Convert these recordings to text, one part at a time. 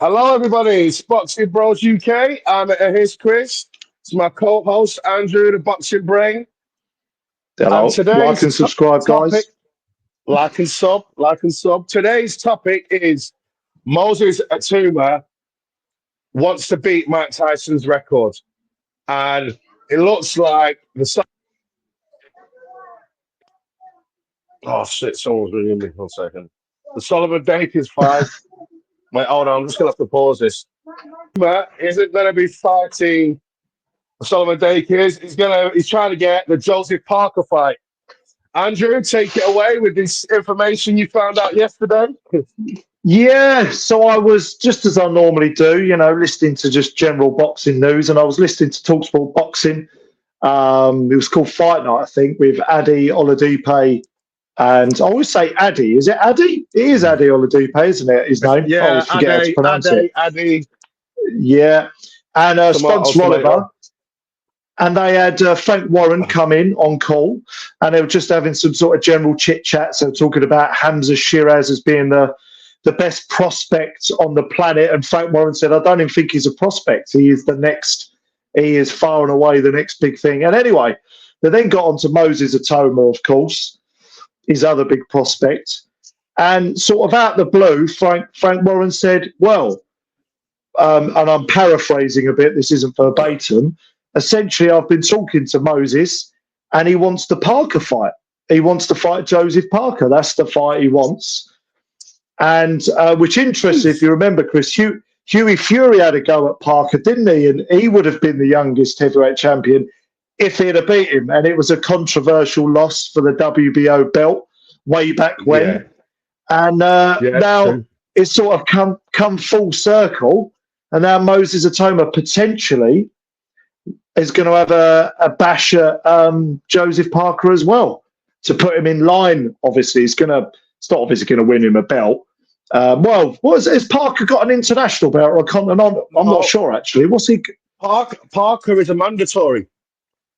Hello, everybody. It's Boxing Bros UK. Here's Chris. It's my co-host Andrew, the Boxing Brain. And Hello. Like today's and subscribe, topic, guys. like and sub. Today's topic is Moses Itauma wants to beat Mike Tyson's record, and it looks like oh shit, someone's ringing me. 1 second. The Solomon Dake is 5. Wait, hold on. I'm just gonna have to pause this. Isn't going to be fighting Solomon Dake. He's trying to get the Joseph Parker fight. Andrew, take it away with this information you found out yesterday. Yeah, so I was, just as I normally do, listening to just general boxing news, and I was listening to TalkSport Boxing. It was called Fight Night, I think, with Adi Oladipo. And I always say Adi. Is it Adi? It is Adi Oladipo, isn't it? His name. Yeah, I always forget how to pronounce it. Adi. Yeah. And Spence Oliver. And they had Frank Warren come in on call, and they were just having some sort of general chit-chat. So talking about Hamza Shiraz as being the best prospect on the planet. And Frank Warren said, I don't even think he's a prospect. He is far and away the next big thing. And anyway, they then got on to Moses Itauma, of course, his other big prospect. And sort of out the blue, Frank Warren said, well, and I'm paraphrasing a bit, this isn't verbatim, essentially I've been talking to Moses and he wants the Parker fight. He wants to fight Joseph Parker. That's the fight he wants. And which interests, if you remember, Chris, Hughie Fury had a go at Parker, didn't he? And he would have been the youngest heavyweight champion if he'd have beat him. And it was a controversial loss for the WBO belt way back when. Yeah. And now it's sort of come full circle. And now Moses Itauma potentially is going to have a bash at Joseph Parker as well to put him in line. Obviously, it's not obviously going to win him a belt. Has Parker got an international belt or a continental? I'm not sure actually. What's he? Parker is a mandatory.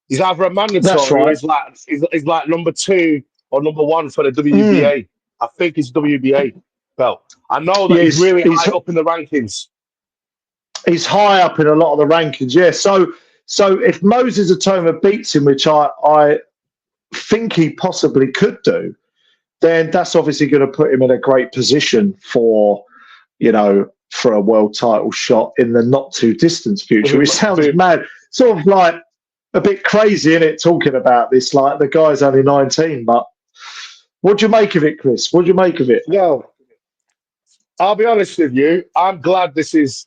He's either a mandatory. That's right. Or he's like number 2 or number 1 for the WBA. I think it's WBA belt. I know that he's really high up in the rankings. He's high up in a lot of the rankings, yeah. So if Moses Itauma beats him, which I think he possibly could do, then that's obviously going to put him in a great position for a world title shot in the not too distant future. Which sounds mad, sort of like a bit crazy, isn't it? Talking about this, like the guy's only 19. But what do you make of it, Chris? What do you make of it? Well, I'll be honest with you. I'm glad this is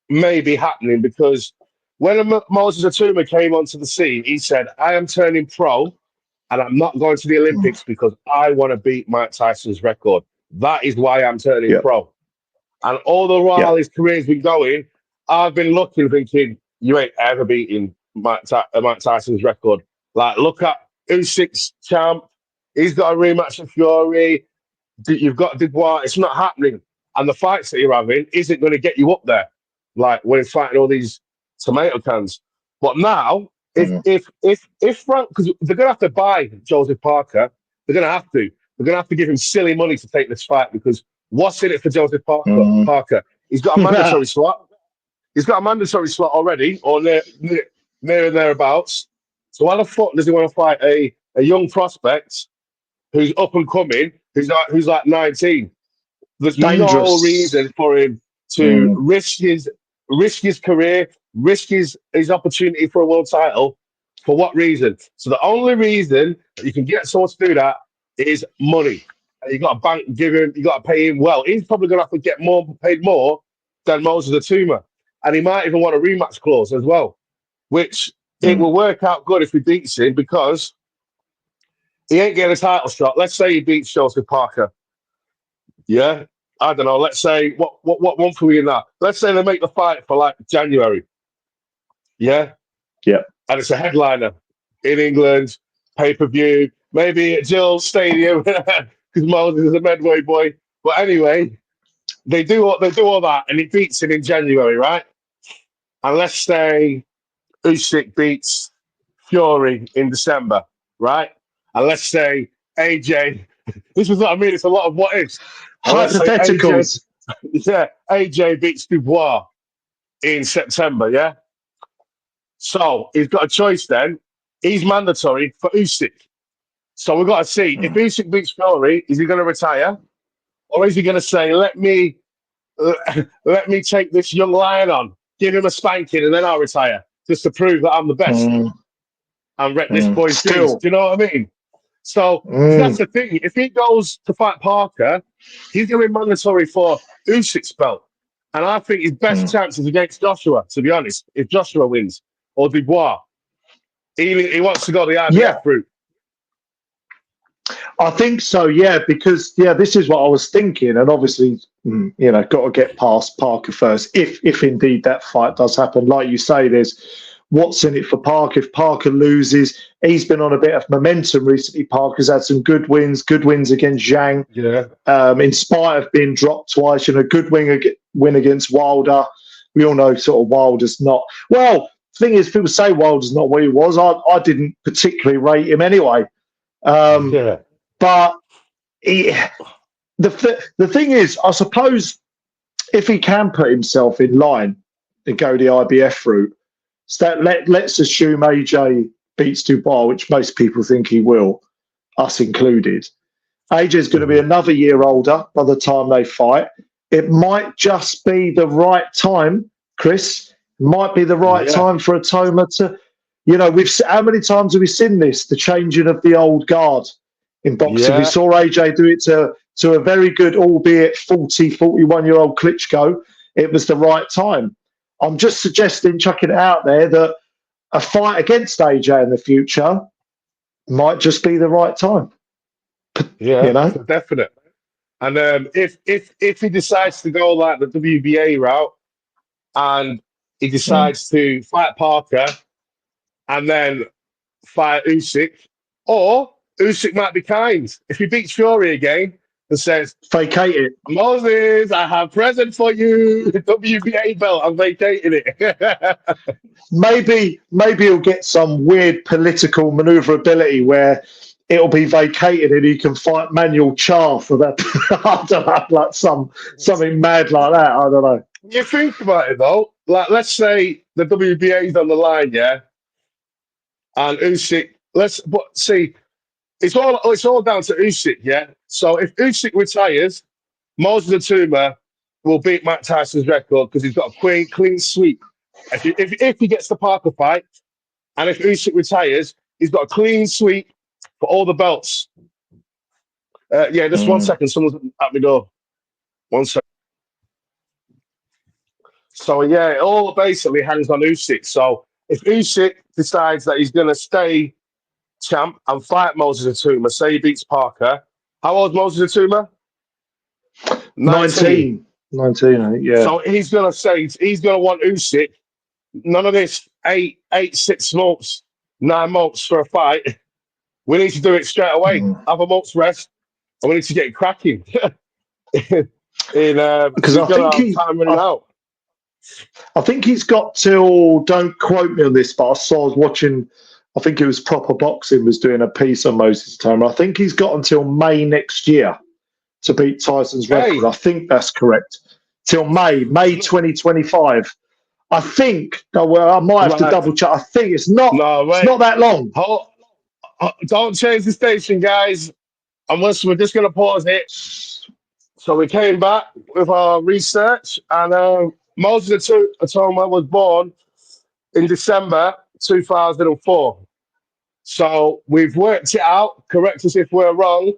maybe happening because when Moses Itauma came onto the scene, he said, I am turning pro and I'm not going to the Olympics because I want to beat Mike Tyson's record. That is why I'm turning pro. And all the while his career's been going, I've been looking, thinking, you ain't ever beating Mike Tyson's record. Like, look at Usyk's champ. He's got a rematch with Fury. You've got Dubois. It's not happening. And the fights that you're having isn't going to get you up there. Like when he's fighting all these tomato cans. But now, if Frank, because they're gonna have to buy Joseph Parker, they're gonna have to give him silly money to take this fight because what's in it for Joseph Parker? He's got a mandatory slot. He's got a mandatory slot already, or near and thereabouts. So why the fuck does he want to fight a young prospect who's up and coming, who's like 19? There's no reason for him to risk his career, risk his opportunity for a world title. For what reason? So the only reason that you can get someone to do that is money. You got to you got to pay him well. He's probably going to have to get paid more than Moses Itauma, and he might even want a rematch clause as well, which it will work out good if he beats him because he ain't getting a title shot. Let's say he beats Joseph Parker. Yeah. I don't know. Let's say what month are we in now? Let's say they make the fight for like January. Yeah, yeah, and it's a headliner in England, pay-per-view, maybe at Jill's Stadium because Moses is a Medway boy. But anyway, they do all that, and he beats him in January, right? And let's say Usyk beats Fury in December, right? And let's say AJ, this is what I mean, it's a lot of what ifs. And let's say AJ, Hypotheticals. yeah, AJ beats Dubois in September, yeah? So he's got a choice then. He's mandatory for Usyk. So we've got to see if Usyk beats Fury, is he going to retire? Or is he going to say, let me take this young lion on, give him a spanking, and then I'll retire, just to prove that I'm the best and wreck this boy's dreams. Still. Do you know what I mean? So that's the thing. If he goes to fight Parker, he's going to be mandatory for Usyk's belt. And I think his best chance is against Joshua, to be honest, if Joshua wins or Dubois. He wants to go the IBF route. I think so, yeah, because this is what I was thinking, and obviously, got to get past Parker first, if indeed that fight does happen. Like you say, there's what's in it for Parker. If Parker loses, he's been on a bit of momentum recently. Parker's had some good wins against Zhang, in spite of being dropped twice. Good win against Wilder. We all know sort of Wilder's not well. Thing is, people say Wilder's not what he was. I didn't particularly rate him anyway. But the thing is, I suppose if he can put himself in line and go the IBF route, so let's assume AJ beats Dubois, which most people think he will, us included. AJ's going to be another year older by the time they fight. It might just be the right time, Chris. It might be the right time for Itauma to, how many times have we seen this? The changing of the old guard in boxing. We saw AJ do it to a very good, albeit 40, 41-year-old Klitschko. It was the right time. I'm just suggesting, chucking it out there, that a fight against AJ in the future might just be the right time. Definite. And if he decides to go like the WBA route and he decides to fight Parker and then fight Usyk, or Usyk might be kind. If he beats Fury again and says, vacate it. Moses, I have present for you, WBA belt, I'm vacating it. Maybe he'll get some weird political maneuverability where it'll be vacated and he can fight Manuel Char for that. I don't know, like something mad like that. I don't know. You think about it though, like let's say the WBA's on the line, and Usyk. It's all down to Usyk, yeah. So if Usyk retires, Moses Itauma will beat Mike Tyson's record because he's got a clean sweep. If he gets the Parker fight, and if Usyk retires, he's got a clean sweep for all the belts. Just 1 second. Someone's at my door. 1 second. So it all basically hangs on Usyk. So if Usyk decides that he's going to stay champ and fight Moses Itauma, say he beats Parker. How old is Moses Itauma? 19, I think, yeah. So he's going to want Usyk. None of this 6 months, 9 months for a fight. We need to do it straight away. Have a month's rest, and we need to get cracking. Because I think time running out. I think he's got till, don't quote me on this, but I was watching, I think it was Proper Boxing was doing a piece on Moses Itauma. I think he's got until May next year to beat Tyson's record. I think that's correct. Till May 2025. I think, I might have to double check. I think it's not that long. Don't change the station, guys. We're just going to pause it. So we came back with our research, and Moses Itauma was born in December 2004. So we've worked it out, correct us if we're wrong,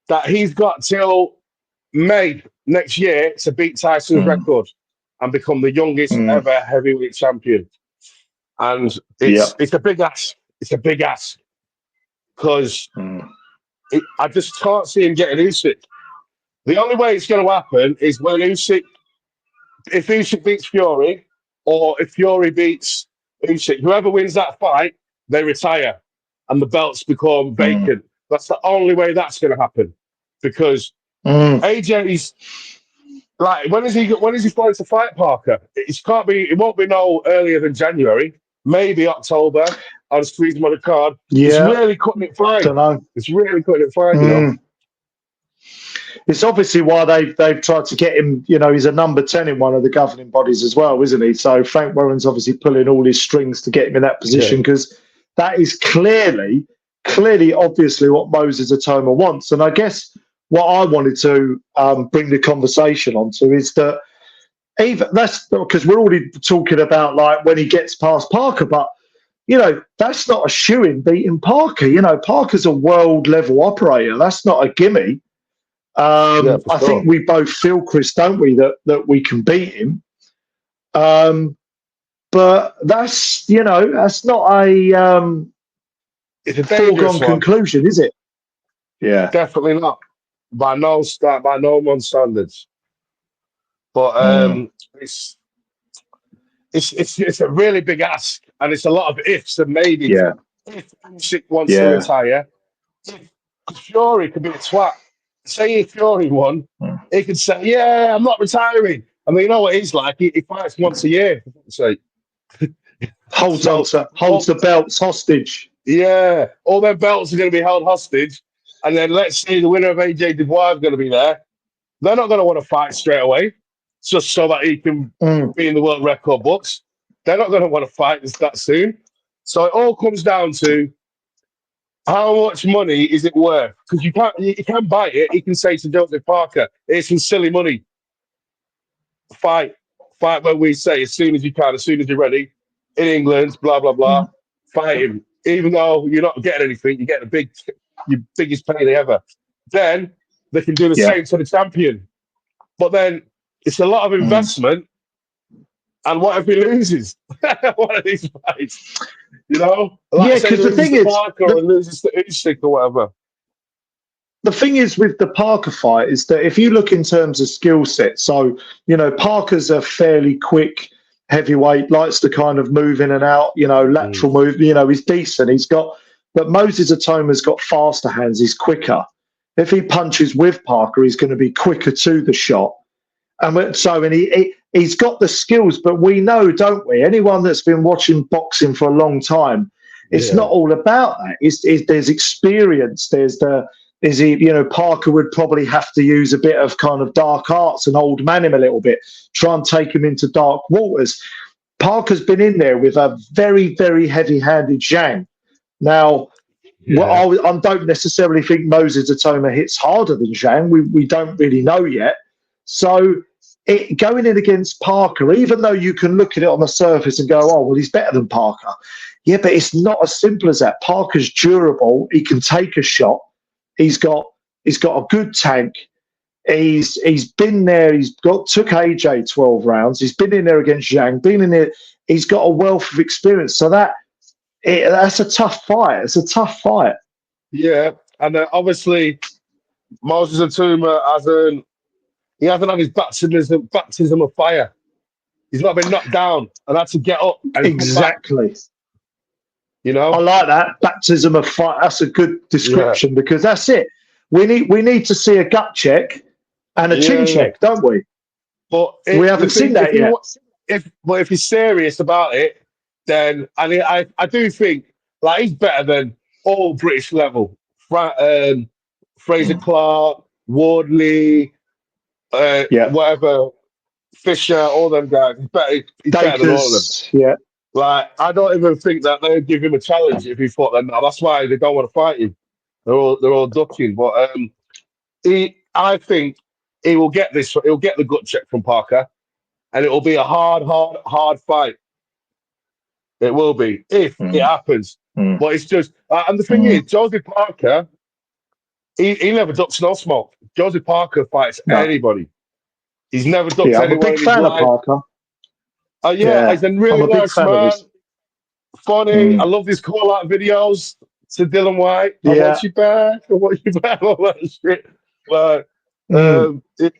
that he's got till May next year to beat Tyson's record and become the youngest ever heavyweight champion. And it's a big ask. It's a big ask. Because I just can't see him getting Usyk. The only way it's going to happen is when if Usyk beats Fury, or if Fury beats Usyk, whoever wins that fight, they retire, and the belts become vacant. That's the only way that's going to happen, because AJ's like, when is he planning to fight Parker? It won't be no earlier than January, maybe October. I'll squeeze him on the card. It's Yeah. really cutting it fine. Don't know. It's really cutting it fine, you know. It's obviously why they've tried to get him. You know, he's a number 10 in one of the governing bodies as well, isn't he? So Frank Warren's obviously pulling all his strings to get him in that position because that is clearly, obviously what Moses Itauma wants. And I guess what I wanted to bring the conversation onto is that even that's because we're already talking about like when he gets past Parker, but you know, that's not a shoo-in beating Parker. You know, Parker's a world level operator. That's not a gimme. For I sure. think we both feel, Chris, don't we, that we can beat him. But that's, you know, that's not a it's a foregone conclusion, is it? Yeah, definitely not. By no man's standards. But it's a really big ask, and it's a lot of ifs and maybes. Yeah. If Usyk wants to retire, if Fury could be a twat. Say if Fury won, he could say, "Yeah, I'm not retiring." I mean, you know what he's like. He fights once a year. So holds the belts hostage. Yeah, all their belts are going to be held hostage, and then let's say the winner of AJ Dubois is going to be there. They're not going to want to fight straight away, just so that he can be in the world record books. They're not going to want to fight that soon. So it all comes down to how much money is it worth? Because you can buy it. He can say to Joseph Parker, "It's some silly money. Fight when we say as soon as you can, as soon as you're ready, in England, blah blah blah. Fight him, even though you're not getting anything. You get your biggest payday ever. Then they can do the same to the champion. But then it's a lot of investment. And what if he loses one of these fights? You know, like because the thing is, Parker or loses to Usyk or whatever. The thing is with the Parker fight is that if you look in terms of skill set, so you know Parker's a fairly quick heavyweight, likes to kind of move in and out, you know, lateral move. You know, he's decent. But Moses Itauma's got faster hands. He's quicker. If he punches with Parker, he's going to be quicker to the shot. And he's got the skills, but we know, don't we? Anyone that's been watching boxing for a long time, it's not all about that. There's experience. Parker would probably have to use a bit of kind of dark arts and old man him a little bit, try and take him into dark waters. Parker's been in there with a very, very heavy-handed Zhang. Now, I don't necessarily think Moses Itauma hits harder than Zhang. We don't really know yet. So going in against Parker, even though you can look at it on the surface and go, oh, well, he's better than Parker. Yeah, but it's not as simple as that. Parker's durable. He can take a shot. He's got a good tank. He's been there. Took AJ 12 rounds. He's been in there against Zhang. Been in there. He's got a wealth of experience. So that's a tough fight. It's a tough fight. Yeah, and obviously Moses Itauma hasn't had his baptism of fire. He's not been knocked down and had to get up. And exactly. You know, I like that baptism of fire. That's a good description because that's it. We need to see a gut check and a chin check, don't we? But we haven't seen that yet. If he's serious about it, then I do think like he's better than all British level. Fraser Clark, Wardley, whatever, Fisher, all them guys. He's better than all of them. Yeah. Like I don't even think that they'd give him a challenge if he fought them now. That's why they don't want to fight him. They're all ducking. But I think he will get this. He'll get the gut check from Parker, and it will be a hard fight. It will be if it happens. But it's just, and the thing is, Joseph Parker, he never ducks no smoke. Joseph Parker fights anybody. He's never ducked anyone. I'm a big fan of Parker. He's a really nice man. Funny. I love his call-out videos to Dylan White. I want you back. I want you back. All that shit. But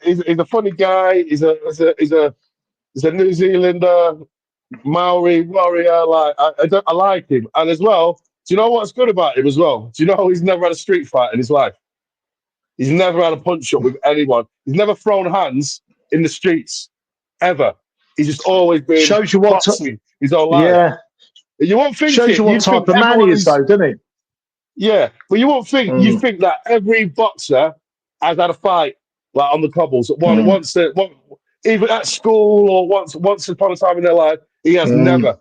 he's a funny guy. He's a New Zealander, Maori warrior. Like I like him. And as well, do you know what's good about him as well? Do you know he's never had a street fight in his life? He's never had a punch-up with anyone. He's never thrown hands in the streets, ever. He's just always been shows you what boxing his whole life. Yeah. You won't think Shows it. you what You think type of man he everyone is, is. though, doesn't he? Yeah, but you won't think. You think that every boxer has had a fight like on the cobbles. Even at school or once upon a time in their life. He has never,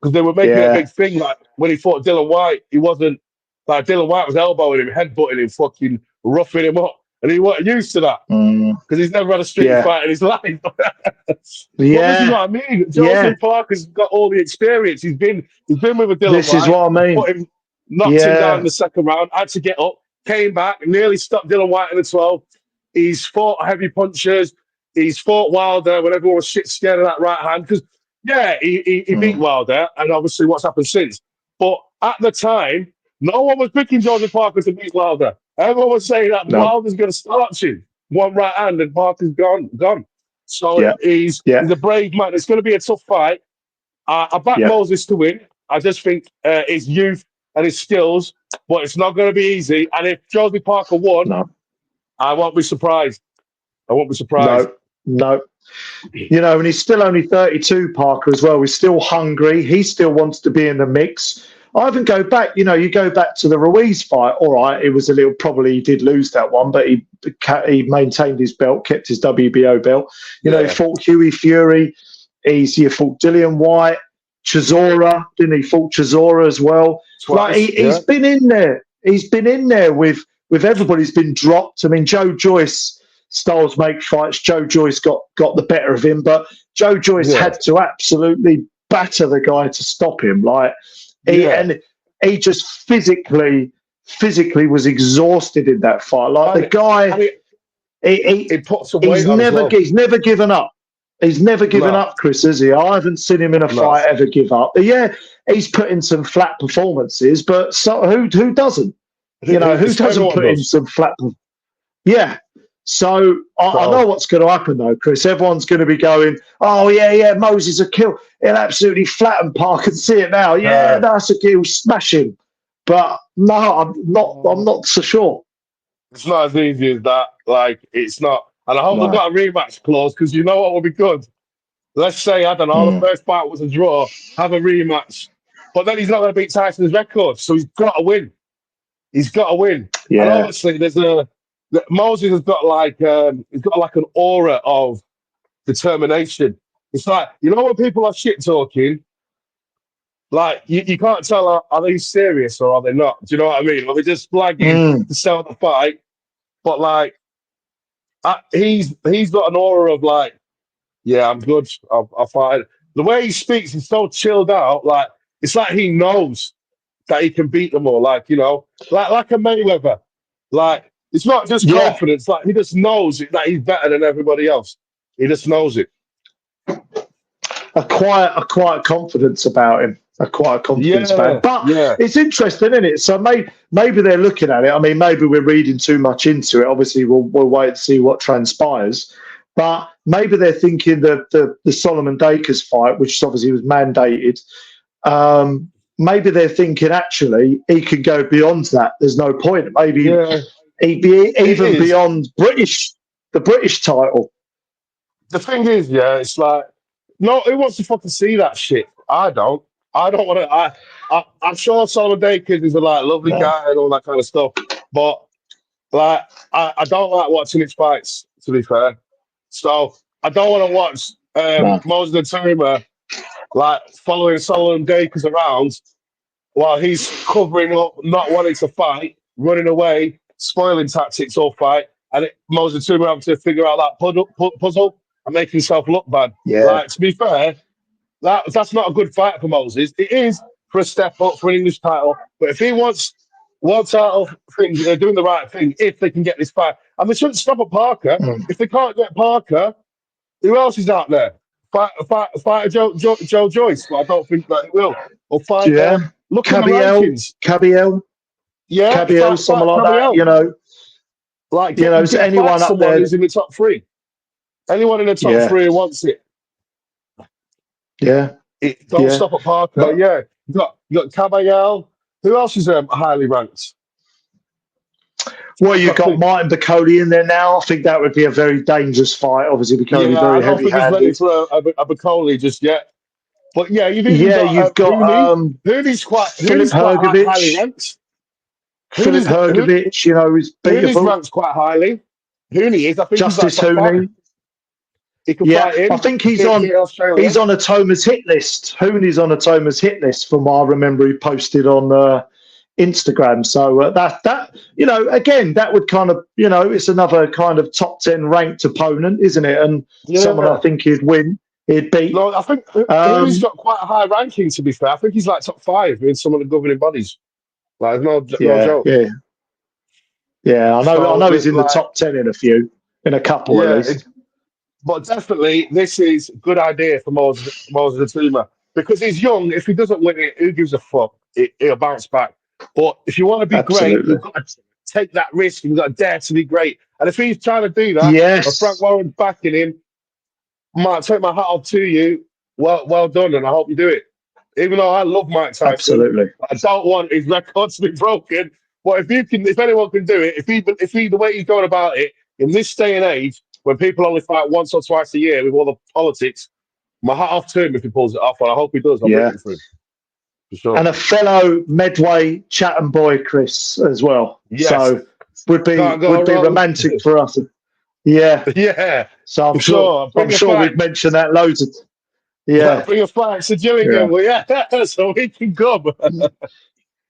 because they were making a Yeah. big thing. Like when he fought Dylan White, he wasn't like Dylan White was elbowing him, headbutting him, fucking roughing him up, and he wasn't used to that because he's never had a street fight in his life. But this is Yeah. what I mean. Yeah. Joseph Parker's got all the experience. He's been with a Dylan This is White, what I mean. knocked him down in the second round, had to get up, came back, nearly stopped Dylan White in the 12. He's fought heavy punchers. He's fought Wilder when everyone was shit scared of that right hand. Because, he beat Wilder, and obviously what's happened since. But at the time, no one was picking Joseph Parker to beat Wilder. Everyone was saying that Wilder's going to starch him. One right hand, and Parker's gone. So he's a brave man. It's going to be a tough fight. I back Moses to win. I just think his youth and his skills, but it's not going to be easy. And if Joseph Parker won, I won't be surprised. No. And he's still only 32, Parker, as well. He's still hungry. He still wants to be in the mix. I even go back, you go back to the Ruiz fight. All right, it was probably he did lose that one, but he maintained his belt, kept his WBO belt. He fought Hughie Fury. He fought Dillian White, Chisora, didn't he? Fought Chisora as well. Twice, he's been in there. He's been in there with everybody's been dropped. I mean, Joe Joyce, styles make fights. Joe Joyce got the better of him, but Joe Joyce had to absolutely batter the guy to stop him. And he just physically was exhausted in that fight. The guy, he put some weight on as well. He's never given up. He's never given up, Chris, has he? I haven't seen him in a fight ever give up. But he's put in some flat performances, but who doesn't? Who doesn't put in some flat? Yeah. So I know what's going to happen, though, Chris. Everyone's going to be going, "Oh yeah, Moses a kill. He'll absolutely flatten Park and see it now. Yeah, that's a kill, smash him." But no, I'm not so sure. It's not as easy as that. It's not. And I hope they've got a rematch clause, because you know what would be good? Let's say, I don't know, the first fight was a draw, have a rematch. But then he's not going to beat Tyson's record, so he's got to win. Yeah. And obviously, Moses has got an aura of determination. It's like, when people are shit talking, you can't tell, are they serious or are they not? Do you know what I mean? Are they just flagging to sell the fight? But he's got an aura of I'm good. I'll fight. The way he speaks, he's so chilled out. It's like he knows that he can beat them all. Like a Mayweather. It's not just confidence. He just knows that he's better than everybody else. He just knows it. A quiet confidence about him. But it's interesting, isn't it? So maybe they're looking at it. I mean, maybe we're reading too much into it. Obviously, we'll wait to see what transpires. But maybe they're thinking that the Solomon Dakers fight, which obviously was mandated, maybe they're thinking actually he could go beyond that. There's no point. Maybe he'd be even beyond the British title. The thing is, it's no, who wants to fucking see that shit? I don't want to. I'm sure Solomon Dakers is a lovely guy and all that kind of stuff, but I don't like watching his fights, to be fair. So I don't want to watch Moses Itauma following Solomon Dakers around while he's covering up, not wanting to fight, running away, spoiling tactics all fight, and Moses Itauma having to figure out that puzzle and make himself look bad. To be fair, that's not a good fight for Moses. It is for a step up for an English title, but if he wants one title thing, they're doing the right thing if they can get this fight. And they shouldn't stop at Parker. If they can't get Parker, who else is out there? Fight Joe Joyce, but I don't think that it will. Or fight look at the rankings. Cabiel. Yeah, Cabiel, someone like Cabiel. that, anyone up there who's in the top three. Anyone in the top three who wants it. Yeah. Don't stop at Parker. You got Cabiel. Who else is highly ranked? Well, you've got Martin Bacoli in there now. I think that would be a very dangerous fight. Obviously, Bacoli very heavy-handed. I don't think he's ready for a Bacoli just yet. But yeah, you've even Yeah, got you've got Hooney. Philip Hooney's quite highly Hergovich. ranked. Philip Hergovich, you know, is Hooney's beatable. ranked quite highly. Hooney is. I think he's like Justice top five. Hooney. He can Yeah, fight I him. think He's in Australia. he's on Atoma's hit list. Hooney's on Atoma's hit list from what I remember he posted on Instagram. So that you know, again, that would kind of, you know, it's another kind of top 10 ranked opponent, isn't it? And someone I Yeah. think he'd win, he'd beat. No, I think Hooney's got quite a high ranking. To be fair, I think he's like top five in some of the governing bodies. Like, no Yeah, joke. yeah, yeah. I So, know he's in the like, top 10 in a couple at yeah, least. but definitely this is a good idea for Moses Itauma because he's young. If he doesn't win it, who gives a fuck? He'll bounce back. But if you want to be great, Absolutely. you've got to take that risk. You've got to dare to be great. And if he's trying to do that, and Frank Yes, Warren's backing him, might take my hat off to you. Well done, and I hope you do it. Even though I love Mike Tyson, absolutely. I don't want his record to be broken. But if anyone can do it, if he the way he's going about it in this day and age, when people only fight once or twice a year with all the politics, my hat off to him if he pulls it off, and I hope he does. I'm Yeah. rooting for him for sure. And a fellow Medway Chatham boy, Chris, as well. Yes. So would be romantic for us. Yeah. Yeah. So I'm sure we've mentioned that loads of. Yeah. Bring a fight to Gillingham, yeah. So we can come.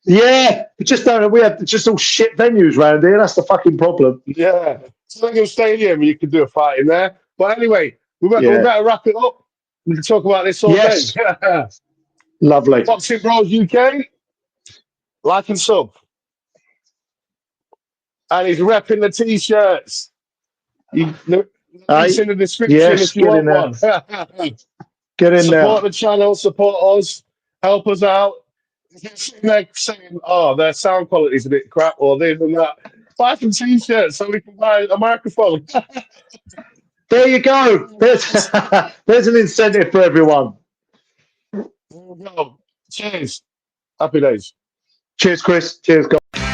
Yeah, we just don't. We have just all shit venues around here. That's the fucking problem. Yeah, Gillingham Stadium, you could do a fight in there. But anyway, we better wrap it up. We can talk about this all day. Lovely. Boxing Bros UK, like and sub. And he's repping the t-shirts. It's in the description if you want one. Get in Support there. the channel, support us, help us out. If you're sitting there saying, oh, their sound quality is a bit crap or this and that, buy some t-shirts so we can buy a microphone. There you go. There's an incentive for everyone. There we go. Cheers. Happy days. Cheers, Chris. Cheers, guys.